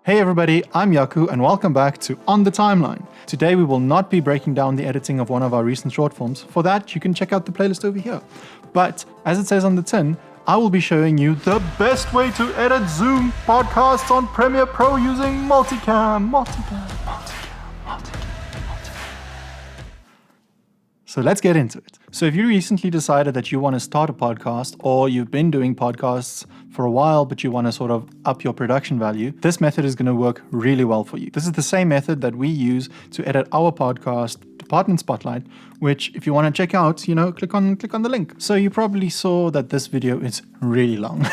Hey everybody, I'm Jaco and welcome back to On the Timeline. Today we will not be breaking down the editing of one of our recent short films. For that, you can check out the playlist over here. But as it says on the tin, I will be showing you the best way to edit Zoom podcasts on Premiere Pro using Multicam. So let's get into it. So if you recently decided that you want to start a podcast, or you've been doing podcasts for a while, but you want to sort of up your production value, this method is going to work really well for you. This is the same method that we use to edit our podcast, Department Spotlight, which if you want to check out, click on the link. So you probably saw that this video is really long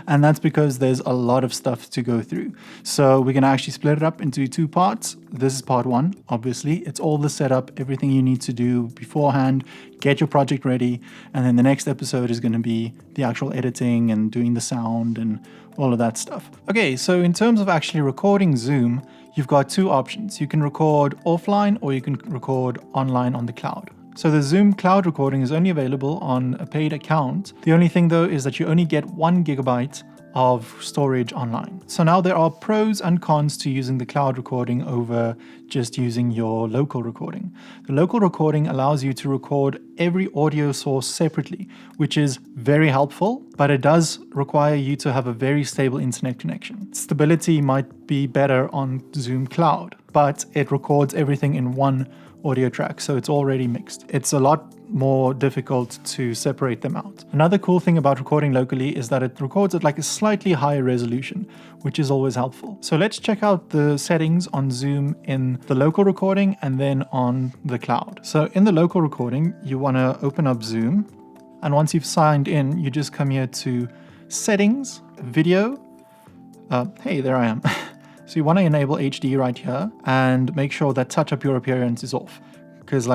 and that's because there's a lot of stuff to go through. So we're going to actually split it up into two parts. This is part one, obviously. It's all the setup, everything you need to do beforehand, get your project ready. And then the next episode is going to be the actual editing and doing the sound and all of that stuff. Okay, so in terms of actually recording Zoom, you've got two options. You can record offline or you can record online on the cloud. So the Zoom cloud recording is only available on a paid account. The only thing though is that you only get 1 gigabyte of storage online. So now there are pros and cons to using the cloud recording over just using your local recording. The local recording allows you to record every audio source separately, which is very helpful, but it does require you to have a very stable internet connection. Stability might be better on Zoom Cloud, but it records everything in one audio track, so it's already mixed. It's a lot more difficult to separate them out. Another cool thing about recording locally is that it records at like a slightly higher resolution, which is always helpful. So let's check out the settings on Zoom in the local recording and then on the cloud. So in the local recording, you want to open up Zoom, and once you've signed in, you just come here to Settings, Video. Hey, there I am. So you want to enable HD right here and make sure that touch up your appearance is off, because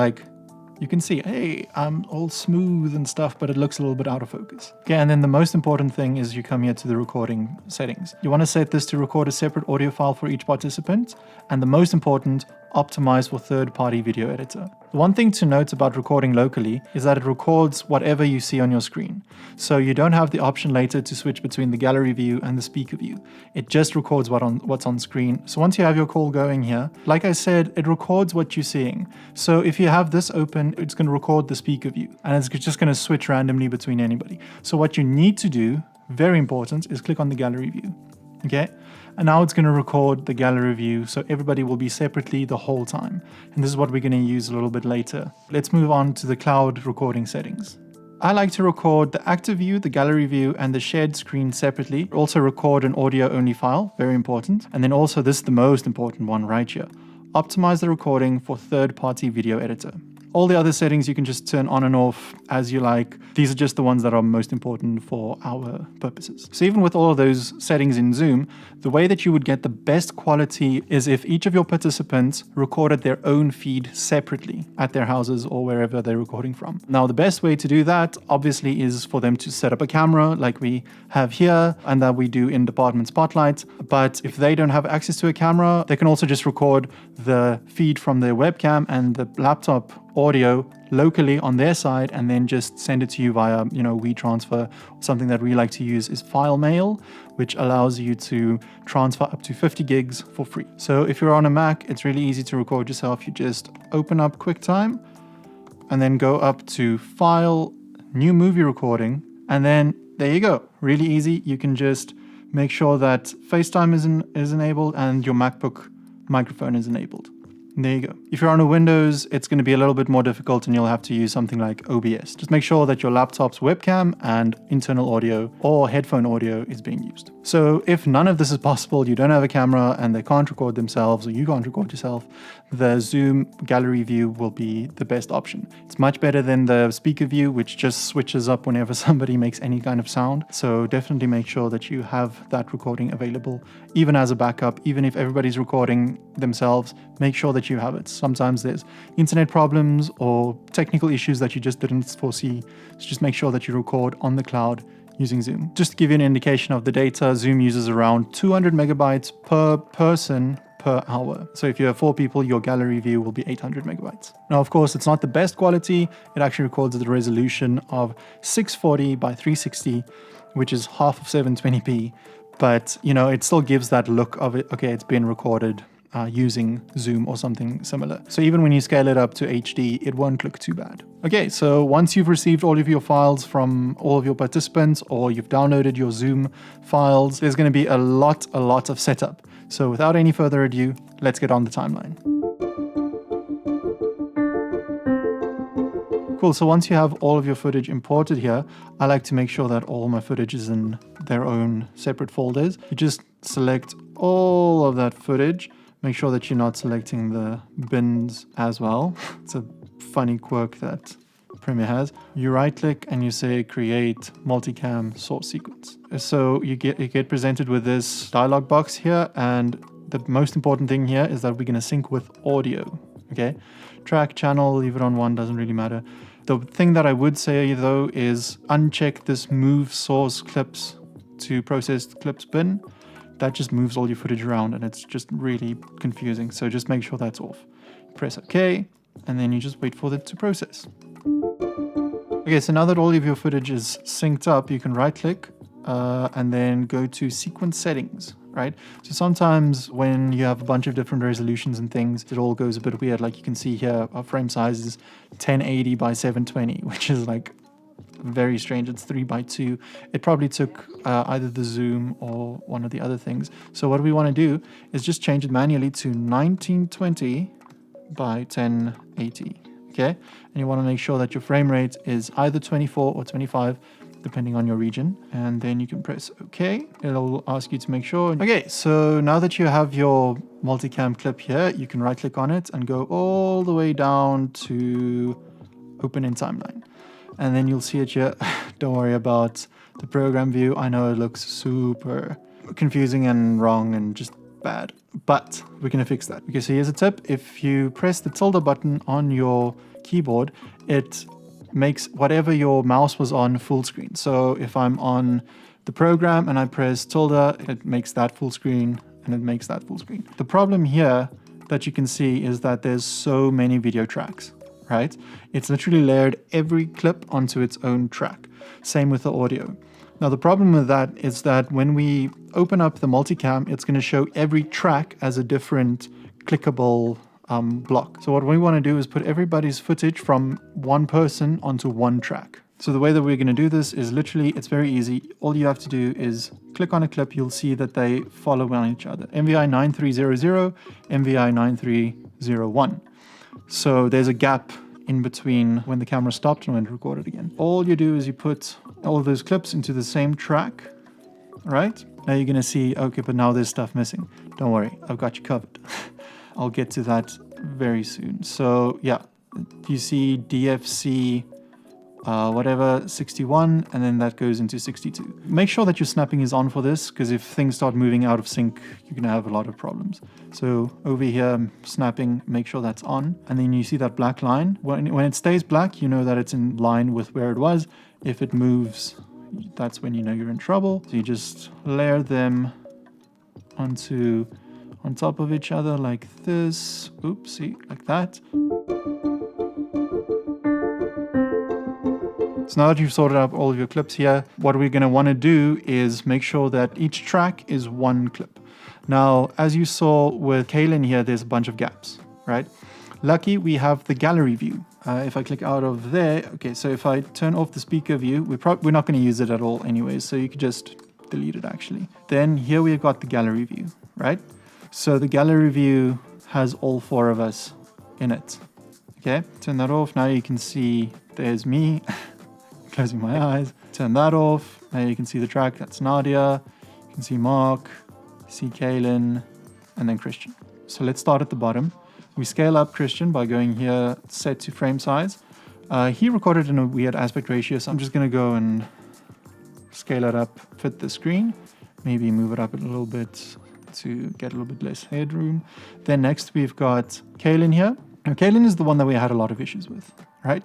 you can see, hey, I'm all smooth and stuff, but it looks a little bit out of focus. Okay, and then the most important thing is you come here to the recording settings. You want to set this to record a separate audio file for each participant, and the most important, optimize for third-party video editor. The one thing to note about recording locally is that it records whatever you see on your screen. So you don't have the option later to switch between the gallery view and the speaker view. It just records what's on screen. So once you have your call going here, like I said, it records what you're seeing. So if you have this open, it's going to record the speaker view, and it's just going to switch randomly between anybody. So what you need to do, very important, is click on the gallery view. Okay, and now it's going to record the gallery view, so everybody will be separately the whole time. And this is what we're going to use a little bit later. Let's move on to the cloud recording settings. I like to record the active view, the gallery view, and the shared screen separately. Also record an audio-only file, very important. And then also, this is the most important one right here. Optimize the recording for third-party video editor. All the other settings you can just turn on and off as you like. These are just the ones that are most important for our purposes. So even with all of those settings in Zoom, the way that you would get the best quality is if each of your participants recorded their own feed separately at their houses or wherever they're recording from. Now, the best way to do that, obviously, is for them to set up a camera like we have here and that we do in Department Spotlight. But if they don't have access to a camera, they can also just record the feed from their webcam and the laptop audio locally on their side and then just send it to you via, WeTransfer. Something that we like to use is File Mail, which allows you to transfer up to 50 gigs for free. So if you're on a Mac, it's really easy to record yourself. You just open up QuickTime and then go up to File, New Movie Recording, and then there you go. Really easy. You can just make sure that FaceTime is enabled and your MacBook microphone is enabled. There you go. If you're on a Windows, it's going to be a little bit more difficult and you'll have to use something like OBS. Just make sure that your laptop's webcam and internal audio or headphone audio is being used. So if none of this is possible, you don't have a camera and they can't record themselves or you can't record yourself, the Zoom gallery view will be the best option. It's much better than the speaker view, which just switches up whenever somebody makes any kind of sound. So definitely make sure that you have that recording available, even as a backup. Even if everybody's recording themselves, make sure that you have it. Sometimes there's internet problems or technical issues that you just didn't foresee. So just make sure that you record on the cloud using Zoom. Just to give you an indication of the data, Zoom uses around 200 megabytes per person per hour. So if you have 4 people, your gallery view will be 800 megabytes. Now, of course, it's not the best quality. It actually records at the resolution of 640 by 360, which is half of 720p. but you know, it still gives that look of it. Okay, it's been recorded using Zoom or something similar. So even when you scale it up to HD, it won't look too bad. Okay, so once you've received all of your files from all of your participants, or you've downloaded your Zoom files, there's going to be a lot of setup. So without any further ado, let's get on the timeline. Cool, so once you have all of your footage imported here, I like to make sure that all my footage is in their own separate folders. You just select all of that footage. Make sure that you're not selecting the bins as well. It's a funny quirk that Premiere has. You right click and you say create multicam source sequence. So you get presented with this dialog box here, and the most important thing here is that we're going to sync with audio. Okay, track, channel, leave it on 1, doesn't really matter. The thing that I would say though is uncheck this move source clips to processed clips bin. That just moves all your footage around and it's just really confusing. So just make sure that's off. Press OK, and then you just wait for it to process. Okay, so now that all of your footage is synced up, you can right click and then go to sequence settings, right? So sometimes when you have a bunch of different resolutions and things, it all goes a bit weird. Like you can see here, our frame size is 1080 by 720, which is like very strange. It's 3:2. It probably took either the zoom or one of the other things. So what we want to do is just change it manually to 1920 by 1080. Okay, and you want to make sure that your frame rate is either 24 or 25 depending on your region, and then you can press OK. It'll ask you to make sure. Okay, so now that you have your multicam clip here, you can right click on it and go all the way down to open in timeline. And then you'll see it here. Don't worry about the program view. I know it looks super confusing and wrong and just bad, but we're going to fix that. Okay, so here's a tip. If you press the tilde button on your keyboard, it makes whatever your mouse was on full screen. So if I'm on the program and I press tilde, it makes that full screen and it makes that full screen. The problem here that you can see is that there's so many video tracks. Right? It's literally layered every clip onto its own track. Same with the audio. Now the problem with that is that when we open up the multicam, it's going to show every track as a different clickable block. So what we want to do is put everybody's footage from one person onto one track. So the way that we're going to do this is literally, it's very easy. All you have to do is click on a clip. You'll see that they follow on each other. MVI 9300, MVI 9301. So there's a gap in between when the camera stopped and when it recorded again. All you do is you put all of those clips into the same track, right? Now you're going to see, okay, but now there's stuff missing. Don't worry, I've got you covered. I'll get to that very soon. So yeah, you see DFC whatever 61, and then that goes into 62. Make sure that your snapping is on for this, because if things start moving out of sync, you're gonna have a lot of problems. So over here, snapping, make sure that's on, and then you see that black line. When it stays black, you know that it's in line with where it was. If it moves, that's when you know you're in trouble. So you just layer them on top of each other like this. Oops, see, like that. So now that you've sorted out all of your clips here, what we're going to want to do is make sure that each track is one clip. Now, as you saw with Kaylin here, there's a bunch of gaps, right? Lucky we have the gallery view. If I click out of there, okay, so if I turn off the speaker view, we're not going to use it at all anyways, so you could just delete it actually. Then here we've got the gallery view, right? So the gallery view has all 4 of us in it. Okay, turn that off. Now you can see there's me. Closing my eyes, turn that off. Now you can see the track, that's Nadia. You can see Mark, see Kaylin, and then Christian. So let's start at the bottom. We scale up Christian by going here, set to frame size. He recorded in a weird aspect ratio, so I'm just gonna go and scale it up, fit the screen, maybe move it up a little bit to get a little bit less headroom. Then next we've got Kaylin here. Now Kaylin is the one that we had a lot of issues with, right?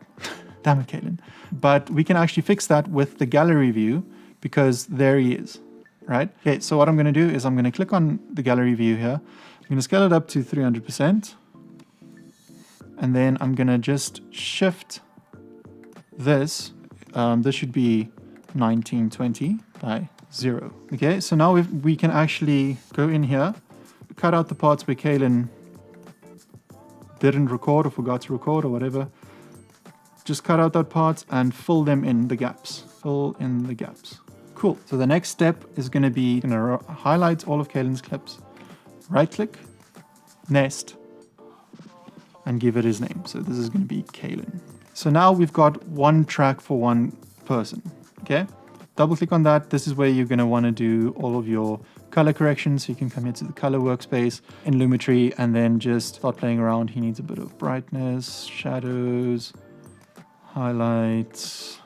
Damn it, Kaylin. But we can actually fix that with the gallery view because there he is, right? Okay, so what I'm going to do is I'm going to click on the gallery view here. I'm going to scale it up to 300%. And then I'm going to just shift this. This should be 1920 by 0. Okay, so now we can actually go in here, cut out the parts where Kaylin didn't record or forgot to record or whatever. Just cut out that part and fill them in the gaps. Fill in the gaps. Cool. So the next step is going to be highlight all of Kaylin's clips, right click, nest, and give it his name. So this is going to be Kaylin. So now we've got one track for one person. Okay. Double click on that. This is where you're going to want to do all of your color corrections. So you can come here to the color workspace in Lumetri and then just start playing around. He needs a bit of brightness, shadows, highlights.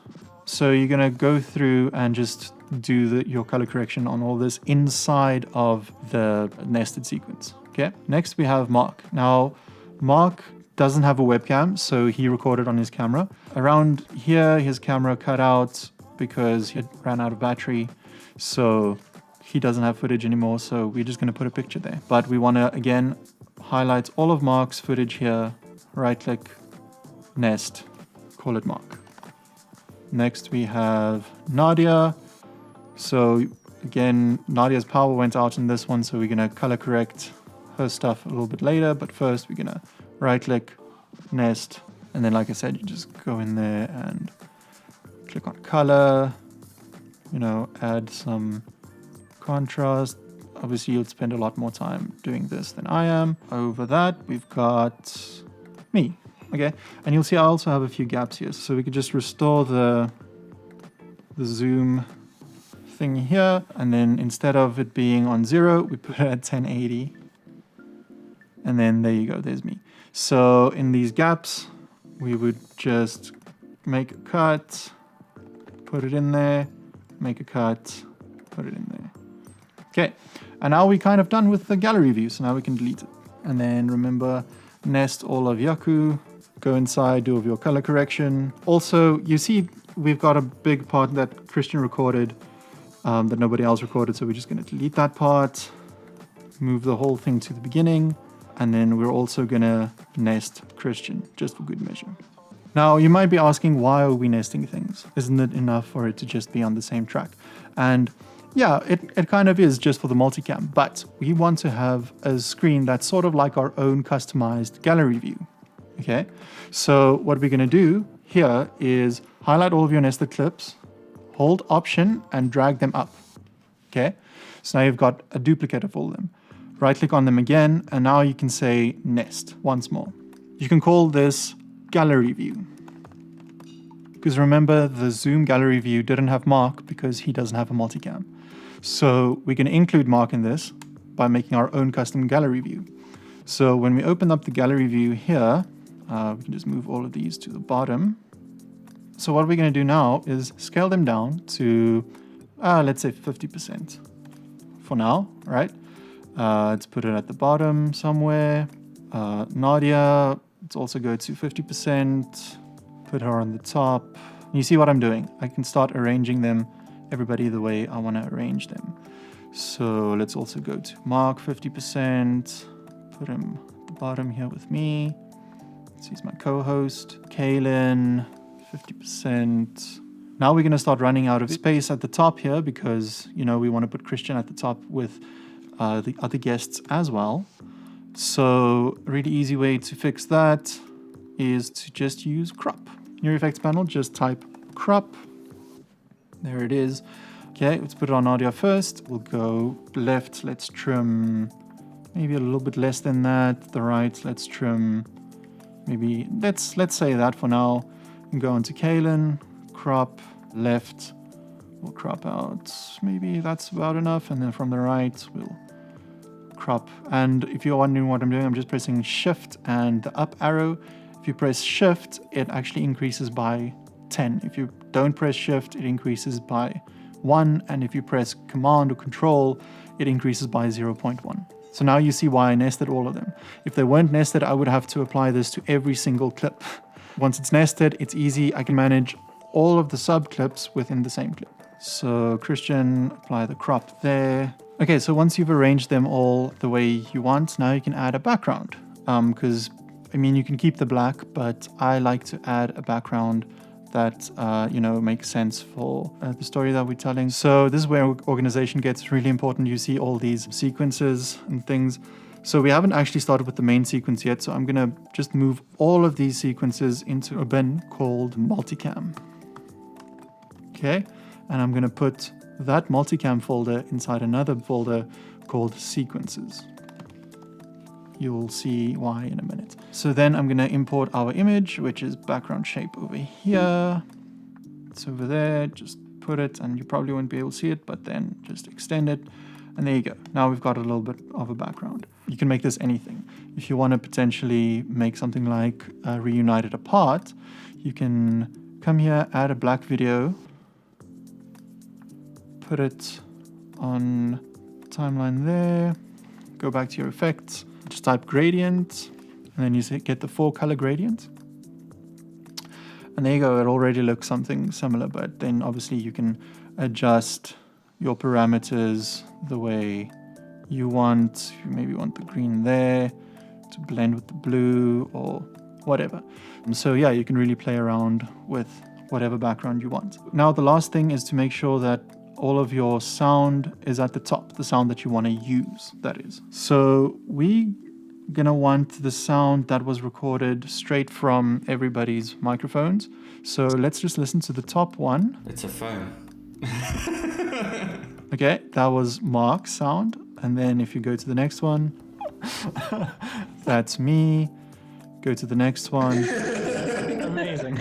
So you're going to go through and just do your color correction on all this inside of the nested sequence. Okay. Next we have Mark. Now Mark doesn't have a webcam, so he recorded on his camera. Around here, his camera cut out because he ran out of battery, so he doesn't have footage anymore, so we're just going to put a picture there. But we want to, again, highlight all of Mark's footage here, right-click, nest, call it Mark. Next, we have Nadia. So, again, Nadia's power went out in this one, so we're going to color correct her stuff a little bit later, but first we're going to right-click, nest, and then, like I said, you just go in there and click on color, add some contrast. Obviously, you'll spend a lot more time doing this than I am. Over that, we've got me, okay? And you'll see I also have a few gaps here. So we could just restore the zoom thing here, and then instead of it being on 0, we put it at 1080. And then there you go, there's me. So in these gaps, we would just make a cut, put it in there, make a cut, put it in there. Okay, and now we're kind of done with the gallery view, so now we can delete it. And then remember, nest all of Jaco, go inside, do all of your color correction. Also, you see we've got a big part that Christian recorded that nobody else recorded, so we're just going to delete that part, move the whole thing to the beginning, and then we're also going to nest Christian, just for good measure. Now, you might be asking, why are we nesting things? Isn't it enough for it to just be on the same track? And yeah, it kind of is just for the multicam, but we want to have a screen that's sort of like our own customized gallery view, okay? So what we're gonna do here is highlight all of your nested clips, hold Option and drag them up, okay? So now you've got a duplicate of all of them. Right-click on them again, and now you can say Nest once more. You can call this Gallery View. Because remember, the Zoom Gallery View didn't have Mark because he doesn't have a multicam. So we're going to include Mark in this by making our own custom gallery view. So when we open up the gallery view here, we can just move all of these to the bottom. So what we're going to do now is scale them down to, let's say 50% for now, right? Let's put it at the bottom somewhere. Nadia, let's also go to 50%, put her on the top. You see what I'm doing? I can start arranging them, everybody the way I want to arrange them. So let's also go to Mark 50%, put him at the bottom here with me. He's my co-host. Kaylin, 50%. Now we're going to start running out of space at the top here because, you know, we want to put Christian at the top with the other guests as well. So a really easy way to fix that is to just use crop. In your effects panel, just type crop. There it is. Okay, let's put it on audio first. We'll go left, let's trim maybe a little bit less than that. The right, let's trim maybe, let's say that for now. And go into Kaylin, crop, left, we'll crop out. Maybe that's about enough. And then from the right, we'll crop. And if you're wondering what I'm doing, I'm just pressing Shift and the up arrow. If you press Shift, it actually increases by 10. If you don't press Shift, it increases by 1. And if you press Command or Control, it increases by 0.1. So now you see why I nested all of them. If they weren't nested, I would have to apply this to every single clip. Once it's nested, it's easy. I can manage all of the sub clips within the same clip. So Christian, apply the crop there. Okay, so once you've arranged them all the way you want, now you can add a background. Because, I mean, you can keep the black, but I like to add a background that, make sense for the story that we're telling. So this is where organization gets really important. You see all these sequences and things. So we haven't actually started with the main sequence yet. So I'm going to just move all of these sequences into a bin called Multicam. Okay. And I'm going to put that Multicam folder inside another folder called Sequences. You'll see why in a minute. So then I'm going to import our image, which is background shape over here. It's over there. Just put it, and you probably won't be able to see it, but then just extend it. And there you go. Now we've got a little bit of a background. You can make this anything. If you want to potentially make something like Reunited Apart, you can come here, add a black video, put it on timeline there, go back to your effects, just type gradient, and then you get the 4-color gradient. And there you go, it already looks something similar, but then obviously you can adjust your parameters the way you want. You maybe want the green there to blend with the blue or whatever. And so yeah, you can really play around with whatever background you want. Now the last thing is to make sure that all of your sound is at the top, the sound that you want to use, that is. So we're gonna want the sound that was recorded straight from everybody's microphones. So let's just listen to the top one. It's a phone. Okay, that was Mark's sound. And then if you go to the next one, that's me. Go to the next one. Amazing.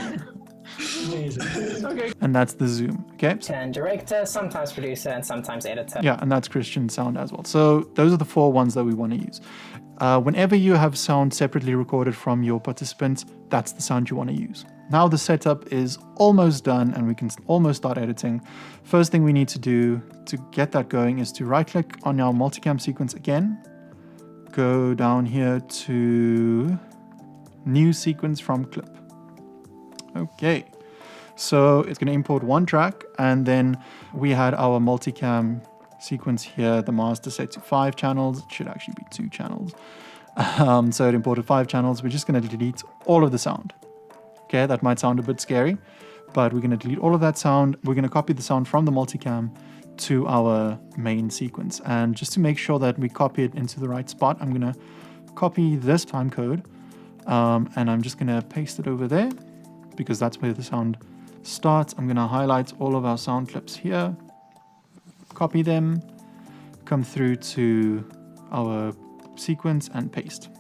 Amazing. Okay. And that's the Zoom, okay? And director, sometimes producer, and sometimes editor. Yeah, and that's Christian's sound as well. So those are the 4 ones that we want to use. Whenever you have sound separately recorded from your participants, that's the sound you want to use. Now the setup is almost done and we can almost start editing. First thing we need to do to get that going is to right-click on our multicam sequence again. Go down here to New Sequence from Clip. Okay. So it's going to import 1 track, and then we had our multicam sequence here, the master set to 5 channels. It should actually be 2 channels. So it imported 5 channels. We're just going to delete all of the sound. Okay, that might sound a bit scary, but we're going to delete all of that sound. We're going to copy the sound from the multicam to our main sequence. And just to make sure that we copy it into the right spot, I'm going to copy this time code, and I'm just going to paste it over there because that's where the sound starts. I'm going to highlight all of our sound clips here, copy them, come through to our sequence and paste.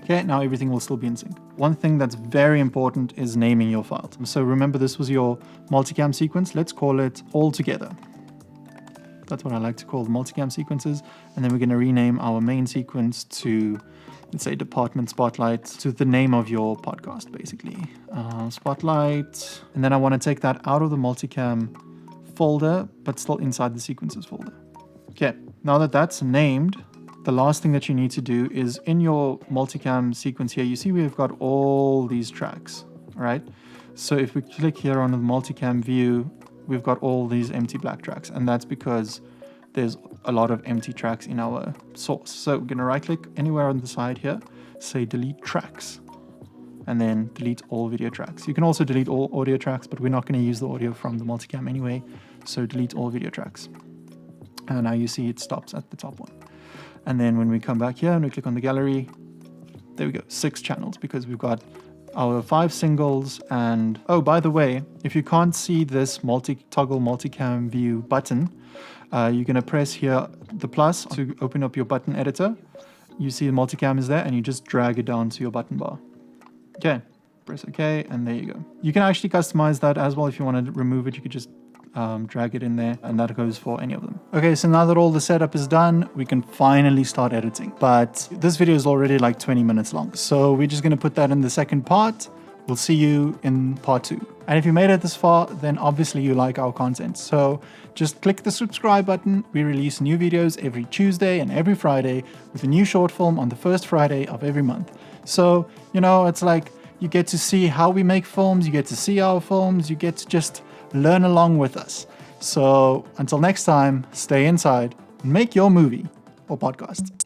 Okay, now everything will still be in sync. One thing that's very important is naming your files. So remember, this was your multicam sequence. Let's call it All Together. That's what I like to call the multicam sequences. And then we're going to rename our main sequence to, let's say, Department Spotlight, to the name of your podcast, basically. Spotlight. And then I want to take that out of the multicam folder, but still inside the sequences folder. Okay, now that that's named, the last thing that you need to do is in your multicam sequence here, you see we've got all these tracks, all right? So if we click here on the multicam view, we've got all these empty black tracks, and that's because there's a lot of empty tracks in our source. So we're gonna right click anywhere on the side here, say delete tracks, and then delete all video tracks. You can also delete all audio tracks, but we're not gonna use the audio from the multicam anyway, so delete all video tracks. And now you see it stops at the top one. And then when we come back here and we click on the gallery, there we go, 6 channels, because we've got our 5 singles. And oh, by the way, if you can't see this toggle multicam view button, you're going to press here the plus to open up your button editor. You see the multicam is there, and you just drag it down to your button bar. Okay, press OK, and there you go. You can actually customize that as well. If you want to remove it, you could just drag it in there, and that goes for any of them. Okay, so now that all the setup is done, we can finally start editing. But this video is already like 20 minutes long, so we're just going to put that in the second part. We'll see you in part 2. And if you made it this far, then obviously you like our content. So just click the subscribe button. We release new videos every Tuesday and every Friday, with a new short film on the first Friday of every month. So, you know, it's like you get to see how we make films, you get to see our films, you get to just learn along with us. So until next time, stay inside and make your movie or podcast.